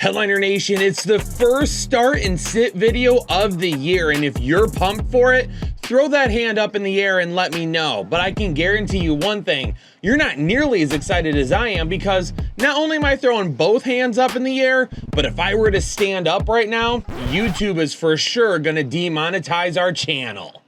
Headliner Nation, it's the first start and sit video of the year, and if you're pumped for it, throw that hand up in the air and let me know. But I can guarantee you one thing, you're not nearly as excited as I am, because not only am I throwing both hands up in the air, but if I were to stand up right now, YouTube is for sure gonna demonetize our channel.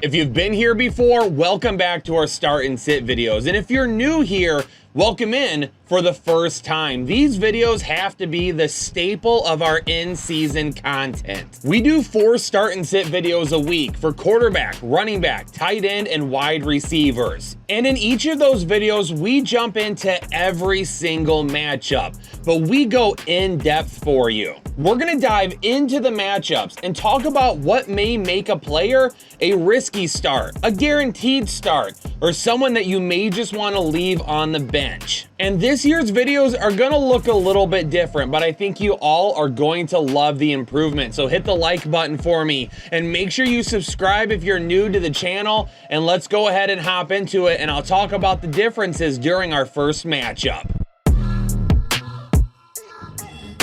If you've been here before, welcome back to our start and sit videos. And if you're new here, welcome in for the first time. These videos have to be the staple of our in-season content. We do 4 start and sit videos a week for quarterback, running back, tight end, and wide receivers. And in each of those videos, we jump into every single matchup, but we go in depth for you. We're gonna dive into the matchups and talk about what may make a player a risky start, a guaranteed start, or someone that you may just wanna leave on the bench. And this year's videos are gonna look a little bit different, but I think you all are going to love the improvement. So hit the like button for me and make sure you subscribe if you're new to the channel, and let's go ahead and hop into it, and I'll talk about the differences during our first matchup.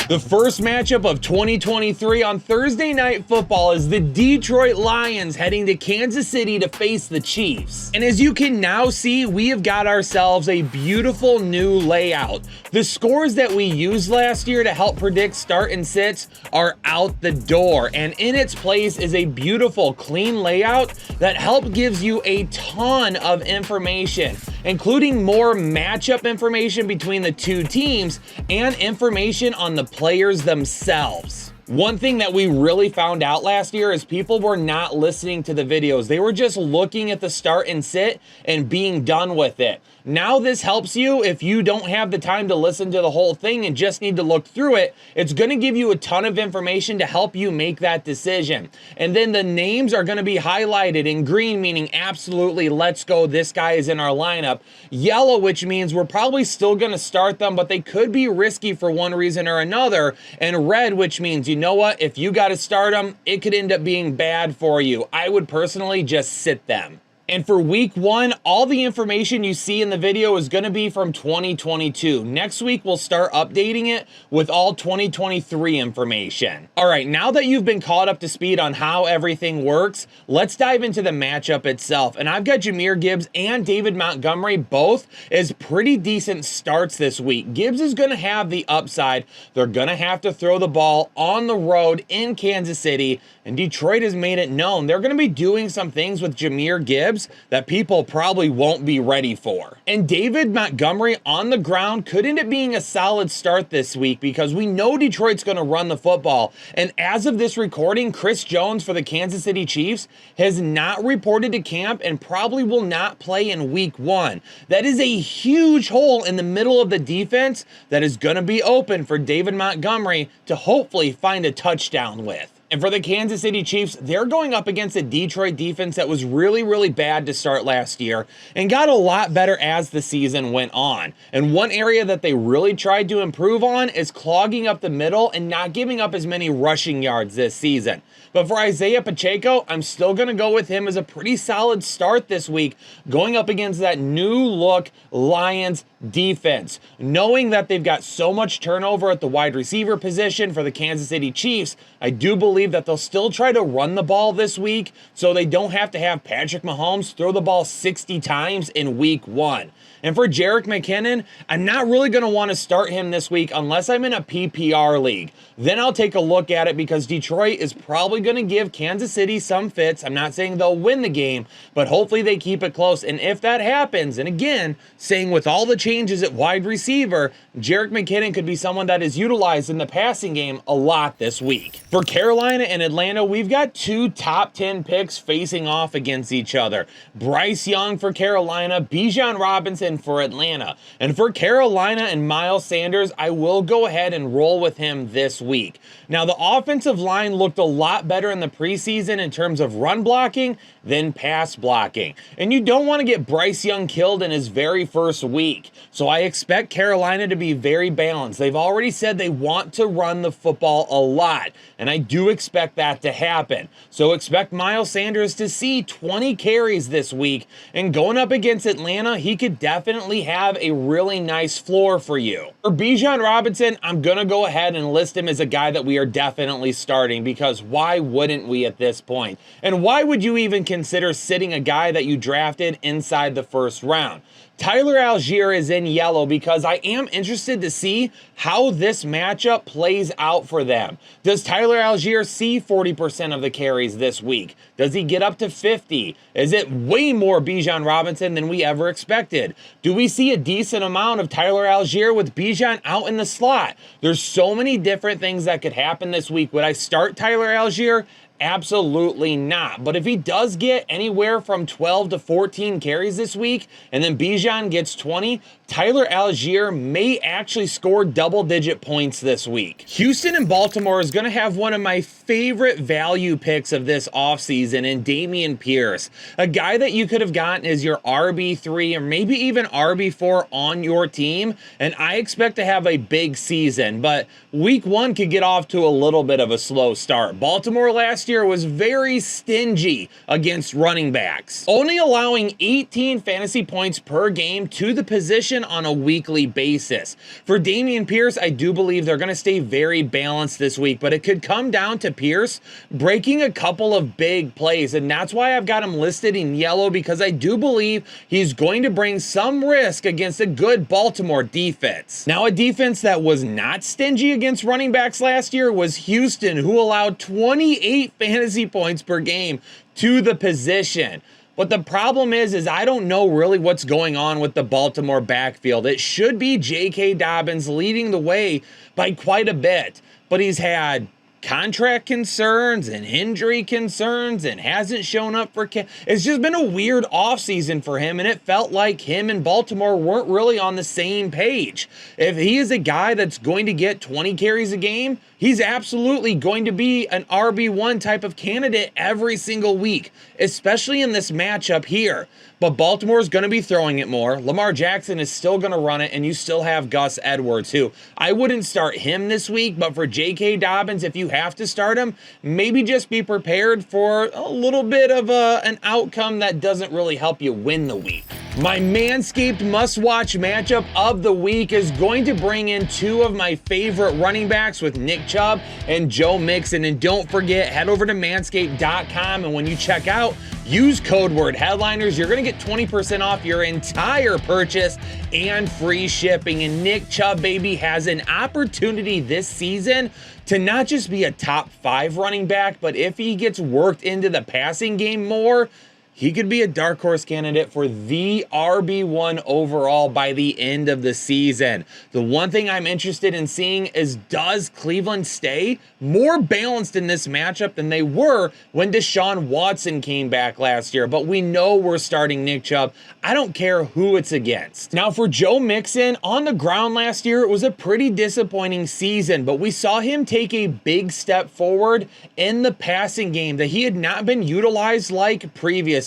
The first matchup of 2023 on Thursday Night Football is the Detroit Lions heading to Kansas City to face the Chiefs. And as you can now see, we have got ourselves a beautiful new layout. The scores that we used last year to help predict start and sits are out the door, and in its place is a beautiful clean layout that gives you a ton of information, including more matchup information between the two teams and information on the players themselves. One thing that we really found out last year is people were not listening to the videos. They were just looking at the start and sit and being done with it. Now this helps you if you don't have the time to listen to the whole thing and just need to look through it. It's going to give you a ton of information to help you make that decision. And then the names are going to be highlighted in green, meaning absolutely let's go, this guy is in our lineup. Yellow, which means we're probably still going to start them, but they could be risky for one reason or another. And red, which means, you know what, if you got to start them, it could end up being bad for you. I would personally just sit them. And for week 1, all the information you see in the video is going to be from 2022. Next week, we'll start updating it with all 2023 information. All right, now that you've been caught up to speed on how everything works, let's dive into the matchup itself. And I've got Jahmyr Gibbs and David Montgomery both as pretty decent starts this week. Gibbs is going to have the upside. They're going to have to throw the ball on the road in Kansas City, and Detroit has made it known they're going to be doing some things with Jahmyr Gibbs that people probably won't be ready for. And David Montgomery on the ground could end up being a solid start this week because we know Detroit's going to run the football. And as of this recording, Chris Jones for the Kansas City Chiefs has not reported to camp and probably will not play in week 1. That is a huge hole in the middle of the defense that is going to be open for David Montgomery to hopefully find a touchdown with. And for the Kansas City Chiefs, they're going up against a Detroit defense that was really bad to start last year and got a lot better as the season went on. And one area that they really tried to improve on is clogging up the middle and not giving up as many rushing yards this season. But for Isaiah Pacheco, I'm still going to go with him as a pretty solid start this week, going up against that new look Lions defense. Knowing that they've got so much turnover at the wide receiver position for the Kansas City Chiefs, I do believe that they'll still try to run the ball this week so they don't have to have Patrick Mahomes throw the ball 60 times in week 1. And for Jerick McKinnon, I'm not really going to want to start him this week unless I'm in a PPR league. Then I'll take a look at it because Detroit is probably going to give Kansas City some fits. I'm not saying they'll win the game, but hopefully they keep it close. And if that happens, and again, saying with all the changes at wide receiver, Jerick McKinnon could be someone that is utilized in the passing game a lot this week. For Carolina and Atlanta, we've got 2 top 10 picks facing off against each other. Bryce Young for Carolina, Bijan Robinson for Atlanta. And for Carolina and Miles Sanders, I will go ahead and roll with him this week. Now, the offensive line looked a lot better in the preseason in terms of run blocking than pass blocking. And you don't want to get Bryce Young killed in his very first week. So I expect Carolina to be very balanced. They've already said they want to run the football a lot, and I do expect that to happen. So expect Miles Sanders to see 20 carries this week, and going up against Atlanta, he could definitely have a really nice floor for you. For Bijan Robinson, I'm going to go ahead and list him as a guy that we are definitely starting, because why wouldn't we at this point? And why would you even consider sitting a guy that you drafted inside the first round? Tyler Algier is in yellow because I am interested to see how this matchup plays out for them. Does Tyler Algier see 40% of the carries this week? Does he get up to 50? Is it way more Bijan Robinson than we ever expected? Do we see a decent amount of Tyler Algier with Bijan out in the slot? There's so many different things that could happen this week. Would I start Tyler Algier? Absolutely not. But if he does get anywhere from 12 to 14 carries this week, and then Bijan gets 20, Tyler Algier may actually score double-digit points this week. Houston and Baltimore is going to have one of my favorite value picks of this offseason in Dameon Pierce, a guy that you could have gotten as your RB3 or maybe even RB4 on your team, and I expect to have a big season, but week one could get off to a little bit of a slow start. Baltimore last year was very stingy against running backs, only allowing 18 fantasy points per game to the position on a weekly basis. For Dameon Pierce, I do believe they're going to stay very balanced this week, but it could come down to Pierce breaking a couple of big plays, and that's why I've got him listed in yellow, because I do believe he's going to bring some risk against a good Baltimore defense. Now, a defense that was not stingy against running backs last year was Houston, who allowed 28 fantasy points per game to the position. But the problem is I don't know really what's going on with the Baltimore backfield. It should be J.K. Dobbins leading the way by quite a bit, but he's had contract concerns and injury concerns and hasn't shown up for it's just been a weird offseason for him, and it felt like him and Baltimore weren't really on the same page. If he is a guy that's going to get 20 carries a game, he's absolutely going to be an RB1 type of candidate every single week, especially in this matchup here. But Baltimore's going to be throwing it more. Lamar Jackson is still going to run it, and you still have Gus Edwards, who I wouldn't start him this week, but for J.K. Dobbins, if you have to start him, maybe just be prepared for a little bit of an outcome that doesn't really help you win the week. My Manscaped must-watch matchup of the week is going to bring in two of my favorite running backs with Nick Chubb and Joe Mixon. And don't forget, head over to manscaped.com, and when you check out, use code word Headliners. You're going to get 20% off your entire purchase and free shipping. And Nick Chubb, baby, has an opportunity this season to not just be a top 5 running back, but if he gets worked into the passing game more, he could be a dark horse candidate for the RB1 overall by the end of the season. The one thing I'm interested in seeing is, does Cleveland stay more balanced in this matchup than they were when Deshaun Watson came back last year? But we know we're starting Nick Chubb. I don't care who it's against. Now, for Joe Mixon, on the ground last year, it was a pretty disappointing season, but we saw him take a big step forward in the passing game that he had not been utilized like previously.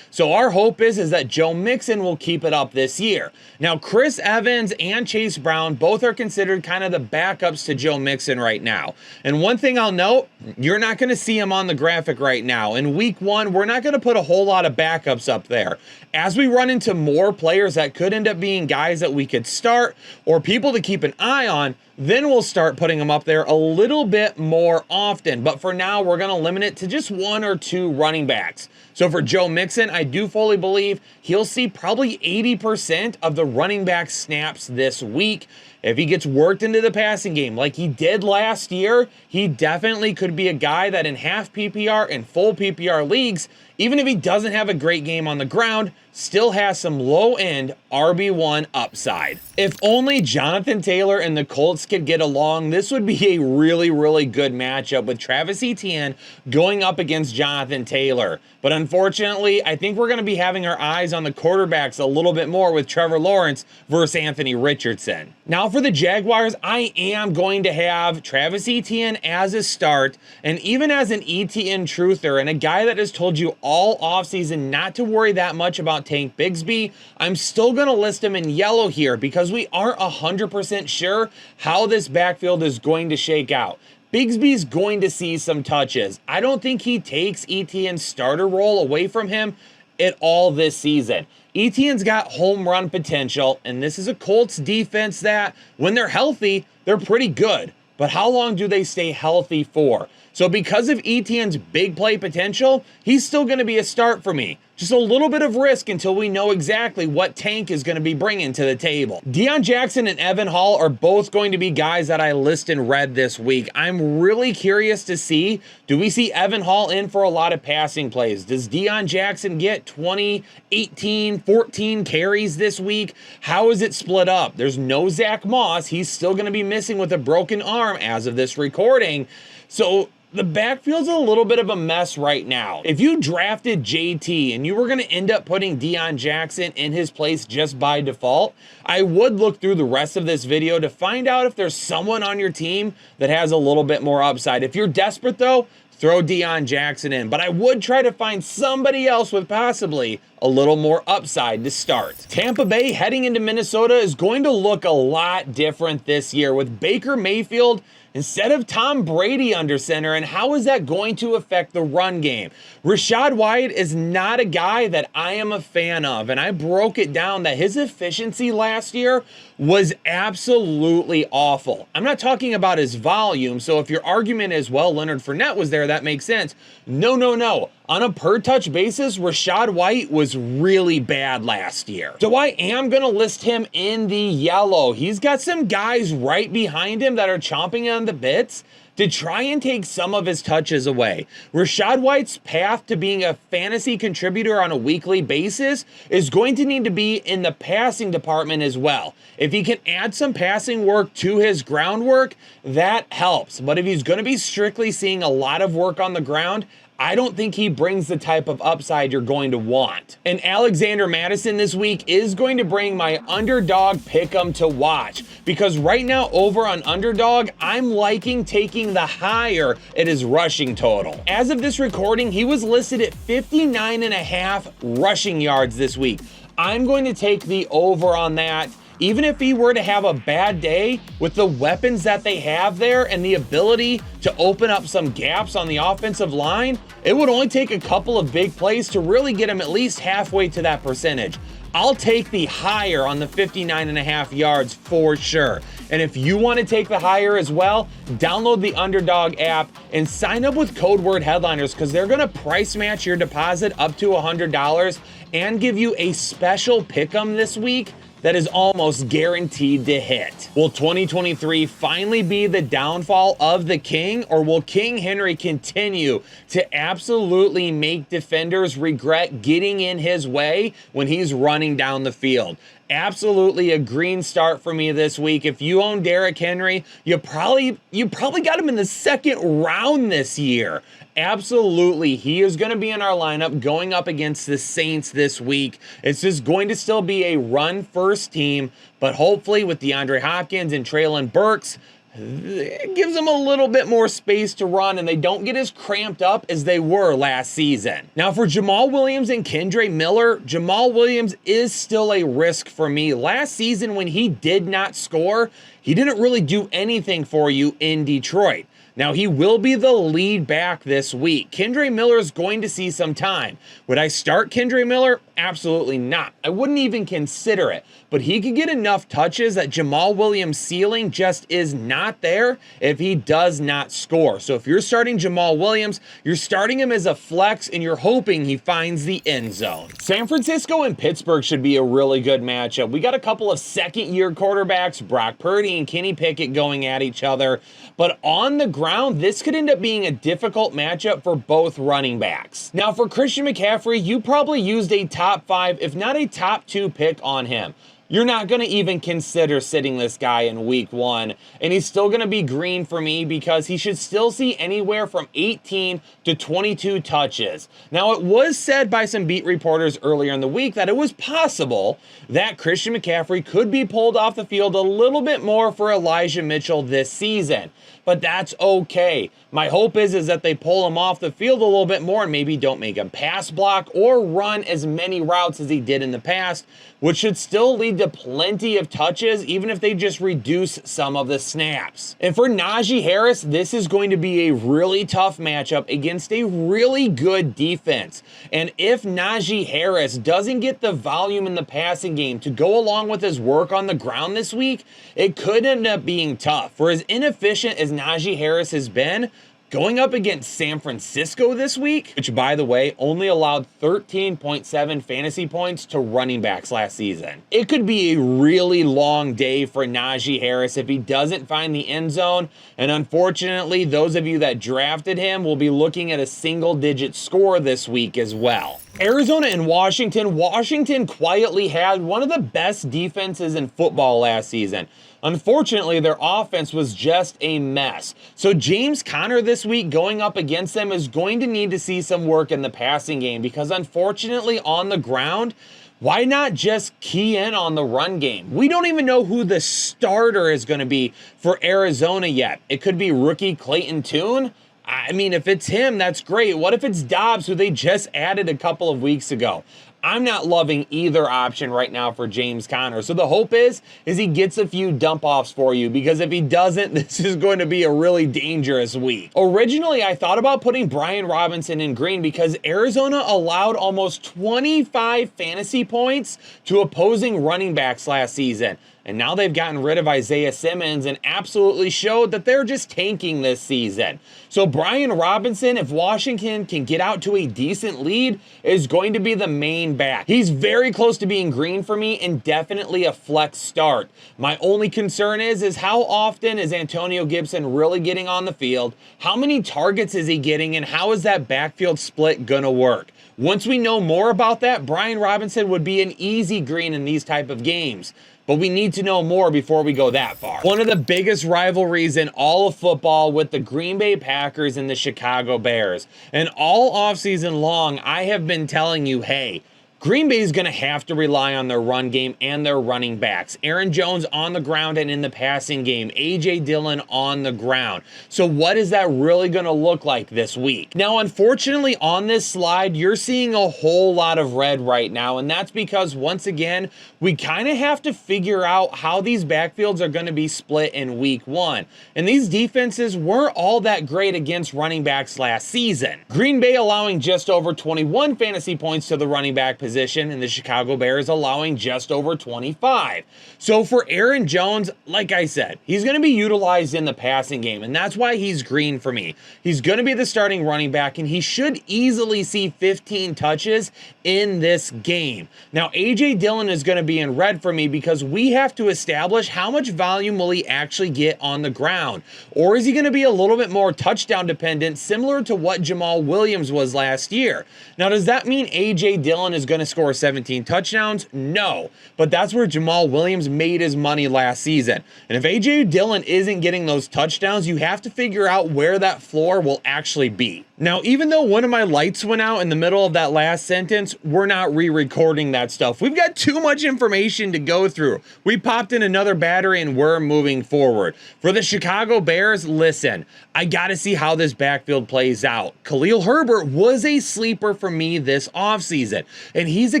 So our hope is that Joe Mixon will keep it up this year. Now, Chris Evans and Chase Brown both are considered kind of the backups to Joe Mixon right now. And one thing I'll note, you're not going to see him on the graphic right now. In week one, we're not going to put a whole lot of backups up there. As we run into more players that could end up being guys that we could start or people to keep an eye on, then we'll start putting them up there a little bit more often. But for now, we're going to limit it to just 1 or 2 running backs. So for Joe Mixon, I do fully believe he'll see probably 80% of the running back snaps this week. If he gets worked into the passing game like he did last year, he definitely could be a guy that in half PPR and full PPR leagues, even if he doesn't have a great game on the ground, still has some low-end RB1 upside. If only Jonathan Taylor and the Colts could get along, this would be a really, really good matchup with Travis Etienne going up against Jonathan Taylor. But unfortunately, I think we're going to be having our eyes on the quarterbacks a little bit more with Trevor Lawrence versus Anthony Richardson. Now, Now for the Jaguars, I am going to have Travis Etienne as a start, and even as an Etienne truther and a guy that has told you all offseason not to worry that much about Tank Bigsby, I'm still going to list him in yellow here because we aren't 100% sure how this backfield is going to shake out. Bigsby's going to see some touches. I don't think he takes Etienne's starter role away from him at all this season. Etienne's got home run potential, and this is a Colts defense that, when they're healthy, they're pretty good. But how long do they stay healthy for? So because of Etienne's big play potential, he's still going to be a start for me. Just a little bit of risk until we know exactly what Tank is going to be bringing to the table. Deion Jackson and Evan Hall are both going to be guys that I list in red this week. I'm really curious to see, do we see Evan Hall in for a lot of passing plays? Does Deion Jackson get 20, 18, 14 carries this week? How is it split up? There's no Zach Moss. He's still going to be missing with a broken arm as of this recording. So the backfield's a little bit of a mess right now. If you drafted JT and you were going to end up putting Deion Jackson in his place just by default, I would look through the rest of this video to find out if there's someone on your team that has a little bit more upside. If you're desperate though, throw Deion Jackson in, but I would try to find somebody else with possibly a little more upside to start. Tampa Bay heading into Minnesota is going to look a lot different this year with Baker Mayfield instead of Tom Brady under center, and how is that going to affect the run game? Rachaad White is not a guy that I am a fan of, and I broke it down that his efficiency last year was absolutely awful. I'm not talking about his volume, so if your argument is, well, Leonard Fournette was there, that makes sense. No. On a per-touch basis, Rachaad White was really bad last year. So I am going to list him in the yellow. He's got some guys right behind him that are chomping on the bits to try and take some of his touches away. Rachaad White's path to being a fantasy contributor on a weekly basis is going to need to be in the passing department as well. If he can add some passing work to his groundwork, that helps. But if he's going to be strictly seeing a lot of work on the ground, I don't think he brings the type of upside you're going to want. And Alexander Mattison this week is going to bring my underdog pick'em to watch, because right now over on underdog, I'm liking taking the higher at his rushing total. As of this recording, he was listed at 59.5 rushing yards this week. I'm going to take the over on that. Even if he were to have a bad day, with the weapons that they have there and the ability to open up some gaps on the offensive line, it would only take a couple of big plays to really get him at least halfway to that percentage. I'll take the higher on the 59.5 yards for sure. And if you want to take the higher as well, download the Underdog app and sign up with code word headliners, because they're going to price match your deposit up to $100 and give you a special pick'em this week that is almost guaranteed to hit. Will 2023 finally be the downfall of the King, or will King Henry continue to absolutely make defenders regret getting in his way when he's running down the field? Absolutely a green start for me this week. If you own Derrick Henry, you probably got him in the second round this year. Absolutely, he is going to be in our lineup going up against the Saints this week. It's just going to still be a run-first team, but hopefully with DeAndre Hopkins and Treylon Burks, it gives them a little bit more space to run, and they don't get as cramped up as they were last season. Now for Jamal Williams and Kendre Miller, Jamal Williams is still a risk for me. Last season when he did not score, he didn't really do anything for you in Detroit. Now, he will be the lead back this week. Kendre Miller is going to see some time. Would I start Kendre Miller? Absolutely not. I wouldn't even consider it. But he could get enough touches that Jamal Williams' ceiling just is not there if he does not score. So if you're starting Jamal Williams, you're starting him as a flex and you're hoping he finds the end zone. San Francisco and Pittsburgh should be a really good matchup. We got a couple of second-year quarterbacks, Brock Purdy and Kenny Pickett, going at each other. But on the ground, this could end up being a difficult matchup for both running backs. Now, for Christian McCaffrey, you probably used a top 5, if not a top 2 pick on him. you're not going to even consider sitting this guy in week 1. And he's still going to be green for me because he should still see anywhere from 18 to 22 touches. Now, it was said by some beat reporters earlier in the week that it was possible that Christian McCaffrey could be pulled off the field a little bit more for Elijah Mitchell this season. But that's okay. My hope is that they pull him off the field a little bit more and maybe don't make him pass block or run as many routes as he did in the past, which should still lead to plenty of touches, even if they just reduce some of the snaps. And for Najee Harris, this is going to be a really tough matchup against a really good defense. And if Najee Harris doesn't get the volume in the passing game to go along with his work on the ground this week, it could end up being tough. For as inefficient as Najee Harris has been, going up against San Francisco this week, which, by the way, only allowed 13.7 fantasy points to running backs last season. It could be a really long day for Najee Harris if he doesn't find the end zone, and unfortunately, those of you that drafted him will be looking at a single-digit score this week as well. Arizona and Washington. Washington quietly had one of the best defenses in football last season. Unfortunately, their offense was just a mess. So James Conner this week going up against them is going to need to see some work in the passing game because unfortunately on the ground, why not just key in on the run game? We don't even know who the starter is going to be for Arizona yet. It could be rookie Clayton Tune. I mean, if it's him, that's great. What if it's Dobbs, who they just added a couple of weeks ago? I'm not loving either option right now for James Conner. So the hope is he gets a few dump offs for you, because if he doesn't, this is going to be a really dangerous week. Originally, I thought about putting Brian Robinson in green because Arizona allowed almost 25 fantasy points to opposing running backs last season. And now they've gotten rid of Isaiah Simmons and absolutely showed that they're just tanking this season. So Brian Robinson, if Washington can get out to a decent lead, is going to be the main back. He's very close to being green for me and definitely a flex start. My only concern is how often is Antonio Gibson really getting on the field? How many targets is he getting? And how is that backfield split gonna work? Once we know more about that, Brian Robinson would be an easy green in these type of games. But we need to know more before we go that far. One of the biggest rivalries in all of football with the Green Bay Packers and the Chicago Bears. And all offseason long, I have been telling you, hey, Green Bay is going to have to rely on their run game and their running backs. Aaron Jones on the ground and in the passing game. A.J. Dillon on the ground. So what is that really going to look like this week? Now, unfortunately, on this slide, you're seeing a whole lot of red right now. And that's because, once again, we kind of have to figure out how these backfields are going to be split in week 1. And these defenses weren't all that great against running backs last season. Green Bay allowing just over 21 fantasy points to the running back position, and the Chicago Bears allowing just over 25. So for Aaron Jones, like I said, he's going to be utilized in the passing game, and that's why he's green for me. He's going to be the starting running back, and he should easily see 15 touches in this game. Now, A.J. Dillon is going to be in red for me because we have to establish how much volume will he actually get on the ground, or is he going to be a little bit more touchdown dependent, similar to what Jamal Williams was last year? Now, does that mean A.J. Dillon is going to score 17 touchdowns? No, but that's where Jamal Williams made his money last season. And if A.J. Dillon isn't getting those touchdowns, you have to figure out where that floor will actually be. Now, even though one of my lights went out in the middle of that last sentence, we're not re-recording that stuff. We've got too much information to go through. We popped in another battery and we're moving forward. For the Chicago Bears, listen, I got to see how this backfield plays out. Khalil Herbert was a sleeper for me this offseason, and he's a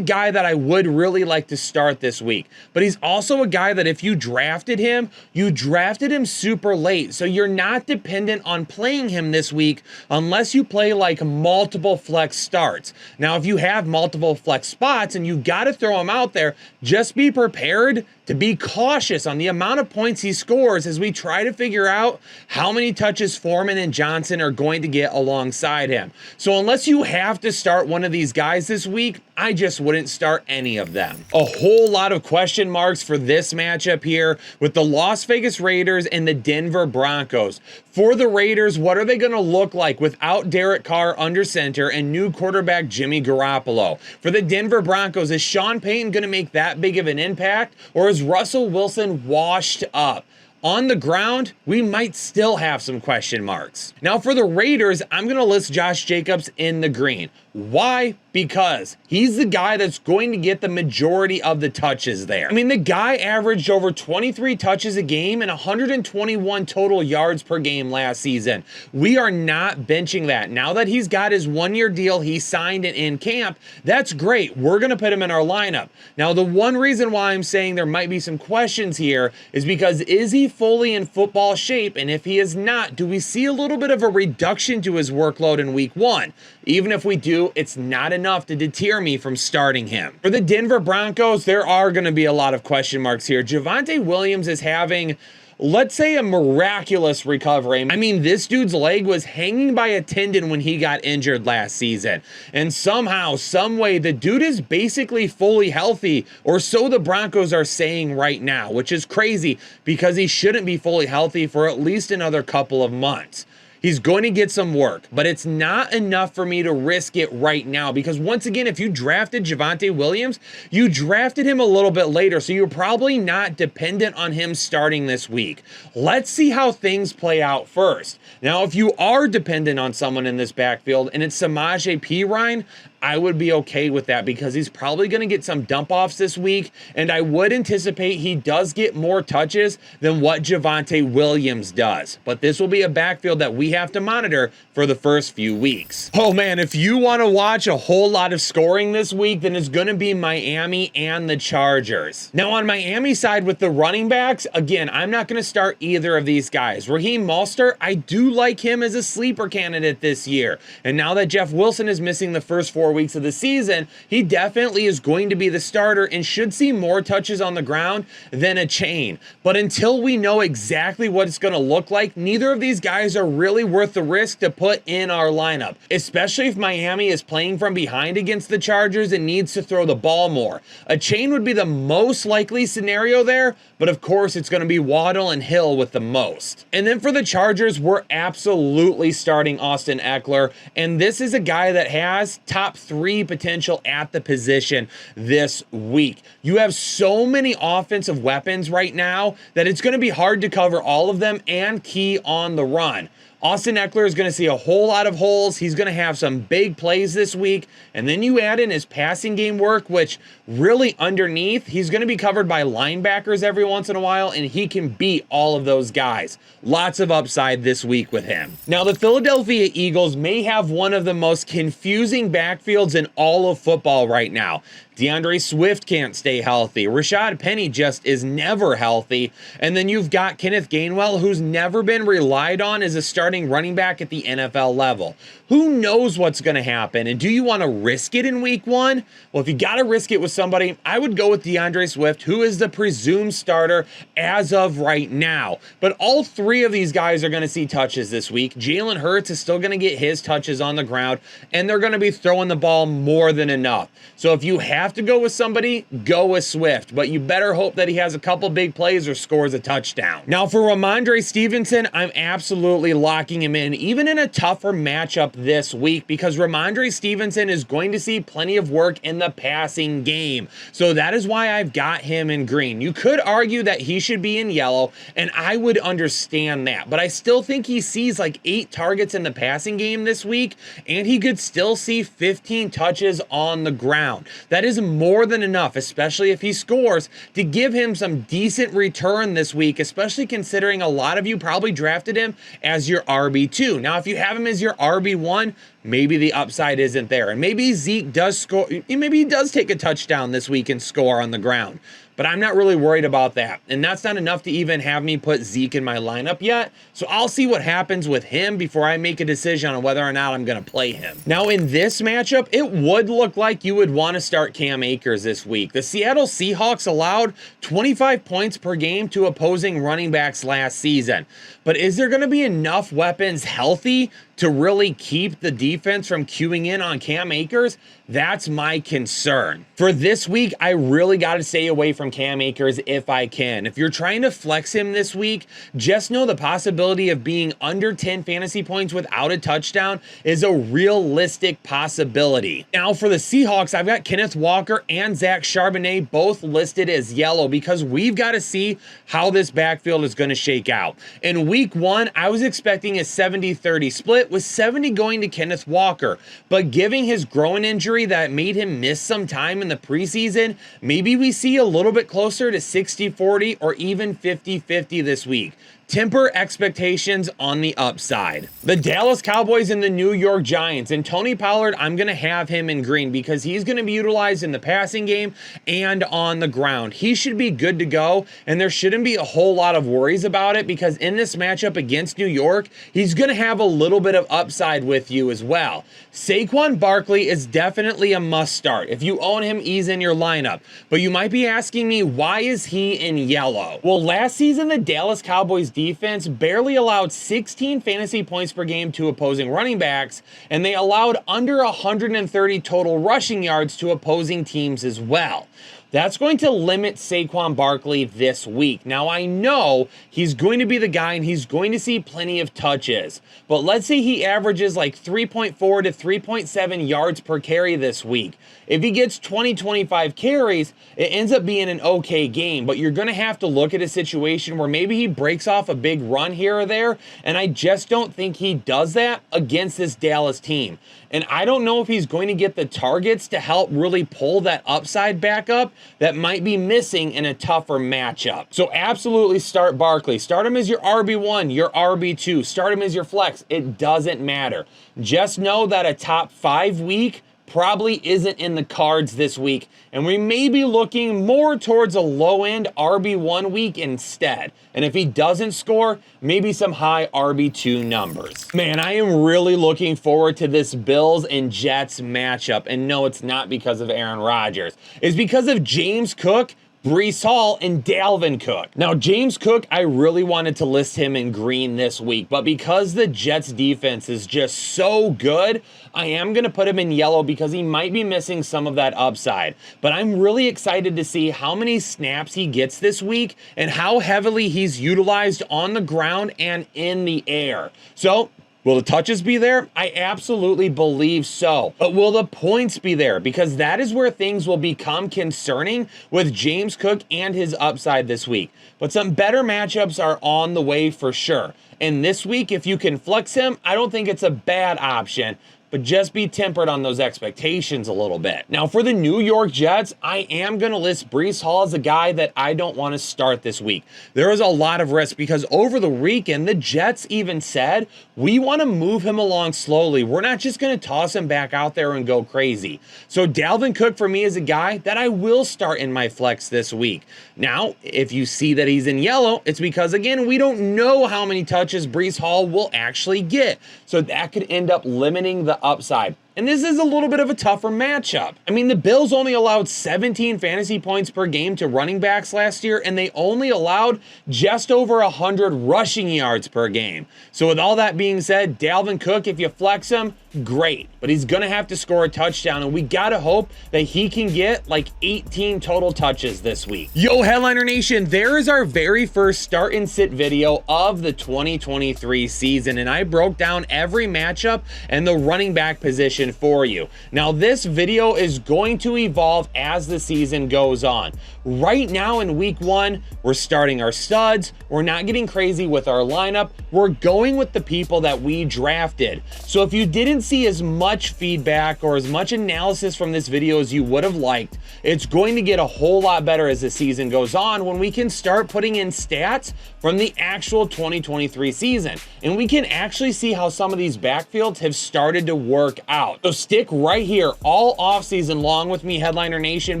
guy that I would really like to start this week. But he's also a guy that if you drafted him, you drafted him super late, so you're not dependent on playing him this week unless you play like multiple flex starts. Now, if you have multiple flex spots and you got to throw him out there, just be prepared to be cautious on the amount of points he scores as we try to figure out how many touches Foreman and Johnson are going to get alongside him. So unless you have to start one of these guys this week, I just wouldn't start any of them. A whole lot of question marks for this matchup here with the Las Vegas Raiders and the Denver Broncos. For the Raiders, what are they going to look like without Derek Carr under center and new quarterback Jimmy Garoppolo? For the Denver Broncos, is Sean Payton going to make that big of an impact, or is Russell Wilson washed up? On the ground, we might still have some question marks. Now for the Raiders, I'm going to list Josh Jacobs in the green. Why? Because he's the guy that's going to get the majority of the touches there. I mean, the guy averaged over 23 touches a game and 121 total yards per game last season. We are not benching that. Now that he's got his one-year deal, he signed it in camp, that's great. We're going to put him in our lineup. Now, the one reason why I'm saying there might be some questions here is because is he fully in football shape? And if he is not, do we see a little bit of a reduction to his workload in week 1? Even if we do, it's not enough to deter me from starting him. For the Denver Broncos, there are going to be a lot of question marks here. Javonte Williams is having, let's say, a miraculous recovery. I mean, this dude's leg was hanging by a tendon when he got injured last season. And somehow, some way, the dude is basically fully healthy, or so the Broncos are saying right now, which is crazy because he shouldn't be fully healthy for at least another couple of months. He's going to get some work, but it's not enough for me to risk it right now because once again, if you drafted Javonte Williams, you drafted him a little bit later, so you're probably not dependent on him starting this week. Let's see how things play out first. Now, if you are dependent on someone in this backfield and it's Samaje Perine, I would be okay with that because he's probably going to get some dump offs this week, and I would anticipate he does get more touches than what Javonte Williams does. But this will be a backfield that we have to monitor for the first few weeks. Oh man, if you want to watch a whole lot of scoring this week, then it's going to be Miami and the Chargers. Now on Miami's side with the running backs, again, I'm not going to start either of these guys. Raheem Mostert, I do like him as a sleeper candidate this year. And now that Jeff Wilson is missing the first 4 weeks of the season, he definitely is going to be the starter and should see more touches on the ground than a chain. But until we know exactly what it's going to look like, neither of these guys are really worth the risk to put in our lineup, especially if Miami is playing from behind against the Chargers and needs to throw the ball more. A chain would be the most likely scenario there, but of course it's going to be Waddle and Hill with the most. And then for the Chargers, we're absolutely starting Austin Eckler, and this is a guy that has top 3 potential at the position this week. You have so many offensive weapons right now that it's going to be hard to cover all of them and key on the run. Austin Eckler is going to see a whole lot of holes. He's going to have some big plays this week. And then you add in his passing game work, which really underneath, he's going to be covered by linebackers every once in a while, and he can beat all of those guys. Lots of upside this week with him. Now, the Philadelphia Eagles may have one of the most confusing backfields in all of football right now. DeAndre Swift can't stay healthy. Rashad Penny just is never healthy. And then you've got Kenneth Gainwell, who's never been relied on as a starting running back at the NFL level. Who knows what's going to happen? And do you want to risk it in week 1? Well, if you got to risk it with somebody, I would go with DeAndre Swift, who is the presumed starter as of right now. But all 3 of these guys are going to see touches this week. Jalen Hurts is still going to get his touches on the ground, and they're going to be throwing the ball more than enough. So if you have to go with somebody, go with Swift, but you better hope that he has a couple big plays or scores a touchdown. Now for Ramondre Stevenson, I'm absolutely locking him in, even in a tougher matchup this week, because Ramondre Stevenson is going to see plenty of work in the passing game. So that is why I've got him in green. You could argue that he should be in yellow, and I would understand that, but I still think he sees like 8 targets in the passing game this week, and he could still see 15 touches on the ground. That is more than enough, especially if he scores, to give him some decent return this week, especially considering a lot of you probably drafted him as your RB2. Now, if you have him as your RB1, maybe the upside isn't there. And maybe Zeke does score, maybe he does take a touchdown this week and score on the ground. but I'm not really worried about that. And that's not enough to even have me put Zeke in my lineup yet. So I'll see what happens with him before I make a decision on whether or not I'm going to play him. Now in this matchup, it would look like you would want to start Cam Akers this week. The Seattle Seahawks allowed 25 points per game to opposing running backs last season. But is there going to be enough weapons healthy to really keep the defense from queuing in on Cam Akers? That's my concern. For this week, I really got to stay away from Cam Akers if I can. If you're trying to flex him this week, just know the possibility of being under 10 fantasy points without a touchdown is a realistic possibility. Now for the Seahawks, I've got Kenneth Walker and Zach Charbonnet both listed as yellow because we've got to see how this backfield is going to shake out. In week 1, I was expecting a 70-30 split with 70 going to Kenneth Walker, but giving his groin injury that made him miss some time in the preseason, maybe we see a little bit closer to 60-40 or even 50-50 this week. Temper expectations on the upside. The Dallas Cowboys and the New York Giants, and Tony Pollard, I'm going to have him in green because he's going to be utilized in the passing game and on the ground. He should be good to go, and there shouldn't be a whole lot of worries about it because in this matchup against New York, he's going to have a little bit of upside with you as well. Saquon Barkley is definitely a must start. If you own him, he's in your lineup. But you might be asking me, why is he in yellow? Well, last season, the Dallas Cowboys defense barely allowed 16 fantasy points per game to opposing running backs, and they allowed under 130 total rushing yards to opposing teams as well. That's going to limit Saquon Barkley this week. Now, I know he's going to be the guy and he's going to see plenty of touches, but let's say he averages like 3.4 to 3.7 yards per carry this week. If he gets 20-25 carries, it ends up being an okay game, but you're going to have to look at a situation where maybe he breaks off a big run here or there, and I just don't think he does that against this Dallas team. And I don't know if he's going to get the targets to help really pull that upside back up that might be missing in a tougher matchup. So absolutely start Barkley. Start him as your RB1, your RB2. Start him as your flex. It doesn't matter. Just know that a top 5 week probably isn't in the cards this week, and we may be looking more towards a low-end RB1 week instead. And if he doesn't score, maybe some high RB2 numbers. Man, I am really looking forward to this Bills and Jets matchup, and no, it's not because of Aaron Rodgers. It's because of James Cook, Breece Hall, and Dalvin Cook. Now, James Cook, I really wanted to list him in green this week, but because the Jets defense is just so good, I am going to put him in yellow because he might be missing some of that upside. But I'm really excited to see how many snaps he gets this week and how heavily he's utilized on the ground and in the air. So, will the touches be there? I absolutely believe so. But will the points be there? Because that is where things will become concerning with James Cook and his upside this week. But some better matchups are on the way for sure. And this week, if you can flex him, I don't think it's a bad option. But just be tempered on those expectations a little bit. Now, for the New York Jets, I am going to list Breece Hall as a guy that I don't want to start this week. There is a lot of risk because over the weekend, the Jets even said, we want to move him along slowly. We're not just going to toss him back out there and go crazy. So Dalvin Cook for me is a guy that I will start in my flex this week. Now, if you see that he's in yellow, it's because, again, we don't know how many touches Breece Hall will actually get. So that could end up limiting the upside. And this is a little bit of a tougher matchup. I mean, the Bills only allowed 17 fantasy points per game to running backs last year, and they only allowed just over 100 rushing yards per game. So with all that being said, Dalvin Cook, if you flex him, great. But he's going to have to score a touchdown, and we got to hope that he can get like 18 total touches this week. Yo, Headliner Nation, there is our very first start and sit video of the 2023 season, and I broke down every matchup and the running back position for you. Now, this video is going to evolve as the season goes on. Right now in week 1, we're starting our studs. We're not getting crazy with our lineup. We're going with the people that we drafted. So if you didn't see as much feedback or as much analysis from this video as you would have liked, it's going to get a whole lot better as the season goes on when we can start putting in stats from the actual 2023 season. And we can actually see how some of these backfields have started to work out. So stick right here all offseason long with me, Headliner Nation,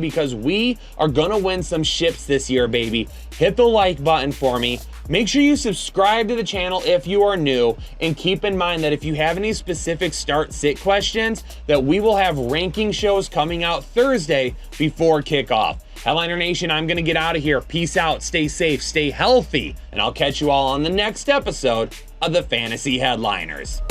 because we are gonna win some ships this year, baby. Hit the like button for me. Make sure you subscribe to the channel if you are new, and keep in mind that if you have any specific start-sit questions, that we will have ranking shows coming out Thursday before kickoff. Headliner Nation, I'm gonna get out of here. Peace out, stay safe, stay healthy, and I'll catch you all on the next episode of the Fantasy Headliners.